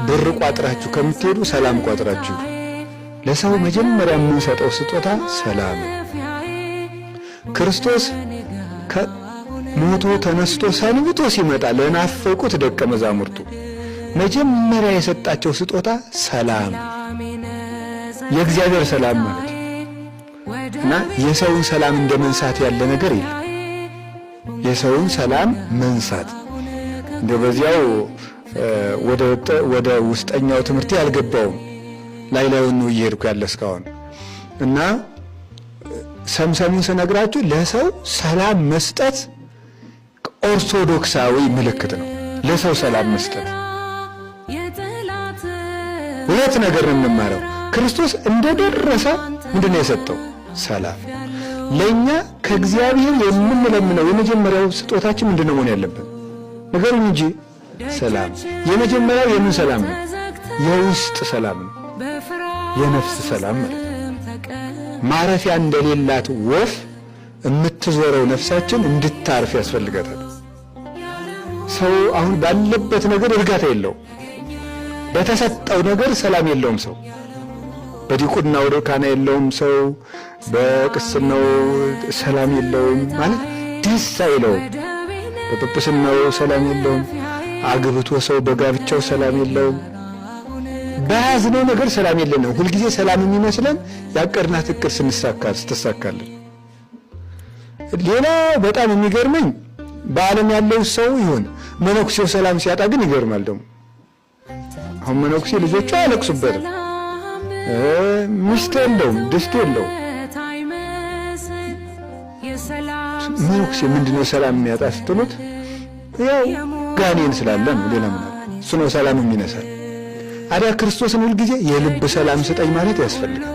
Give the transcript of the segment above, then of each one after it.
ብር ቋጥራችሁ ከምትሄዱ ሰላም ቋጥራችሁ። ለሰው መጀመሪያ የምንሰጠው ስጦታ ሰላም። ክርስቶስ ሞቶ ተነስቶ ሰንብቶ ሲመጣ ለናፈቁት ደቀ መዛሙርቱ መጀመሪያ የሰጣቸው ስጦታ ሰላም፣ የእግዚአብሔር ሰላም ማለት እና የሰውን ሰላም እንደመንሳት ያለ ነገር የለም። የሰውን ሰላም መንሳት እንደበዚያው ወደ ውስጠኛው ትምህርት ያልገባውም ላይላዩን ነው እየሄድኩ ያለ እስካሁን እና ሰምሰሙን ስነግራችሁ ለሰው ሰላም መስጠት ኦርቶዶክሳዊ ምልክት ነው። ለሰው ሰላም መስጠት ሁለት ነገር ነው የምንማረው። ክርስቶስ እንደደረሰ ምንድነው የሰጠው? ሰላም። ለኛ ከእግዚአብሔር የምንለምነው የመጀመሪያው ስጦታችን ምንድነው መሆን ያለበት? ነገሩን እንጂ ሰላም። የመጀመሪያው የምን ሰላም ነው? የውስጥ ሰላም ነው። የነፍስ ሰላም ማለት ማረፊያ እንደሌላት ወፍ የምትዞረው ነፍሳችን እንድታርፍ ያስፈልጋታል። ሰው አሁን ባለበት ነገር እርጋታ የለውም። በተሰጠው ነገር ሰላም የለውም። ሰው በዲቁናው እርካታ የለውም። ሰው በቅስናው ሰላም የለውም ማለት ደስ አይለውም። በጵጵስናው ሰላም የለውም። አግብቶ ሰው በጋብቻው ሰላም የለውም። በያዝነው ነገር ሰላም የለንም። ሁልጊዜ ሰላም የሚመስለን ያቀድናት እቅድ ስትሳካልን። ሌላ በጣም የሚገርመኝ በዓለም ያለው ሰው ይሁን መነኩሴው ሰላም ሲያጣ ግን ይገርማል። ደግሞ አሁን መነኩሴ ልጆቹ አያለቅሱበትም፣ ሚስት የለውም፣ ድስት የለውም። መነኩሴ ምንድነው ሰላም የሚያጣ ስትሉት ያው ጋኔን ስላለ ነው። ሌላ ምን እሱ ነው ሰላም የሚነሳል። አዲያ ክርስቶስን ሁል ጊዜ የልብ ሰላም ስጠኝ ማለት ያስፈልጋል።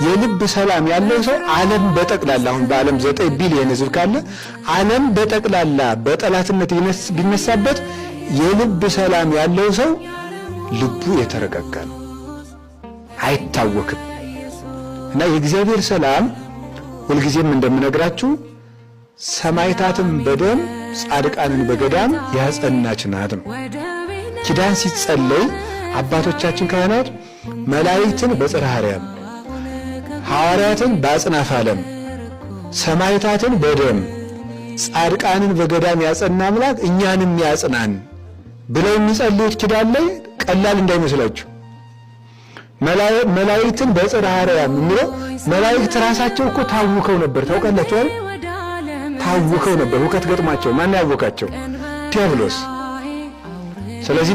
የልብ ሰላም ያለው ሰው ዓለም በጠቅላላ አሁን በዓለም 9 ቢሊዮን ሕዝብ ካለ ዓለም በጠቅላላ በጠላትነት ቢነሳበት የልብ ሰላም ያለው ሰው ልቡ የተረጋጋ ነው፣ አይታወክም። እና የእግዚአብሔር ሰላም ሁልጊዜም እንደምነግራችሁ ሰማዕታትን በደም ጻድቃንን በገዳም ያጸናች ናት ነው። ኪዳን ሲጸለይ አባቶቻችን ካህናት መላእክትን በጽርሐ አርያም፣ ሐዋርያትን በአጽናፈ ዓለም፣ ሰማዕታትን በደም ጻድቃንን በገዳም ያጸና አምላክ እኛንም ያጽናን ብለው የሚጸልዩት ኪዳን ላይ ቀላል እንዳይመስላችሁ። መላእክትን በጽርሐ አርያም የሚለው መላእክት ራሳቸው እኮ ታውከው ነበር። ታውቃላችሁ አይደል? ታውከው ነበር። ሁከት ገጥሟቸው። ማን ያወካቸው? ዲያብሎስ። ስለዚህ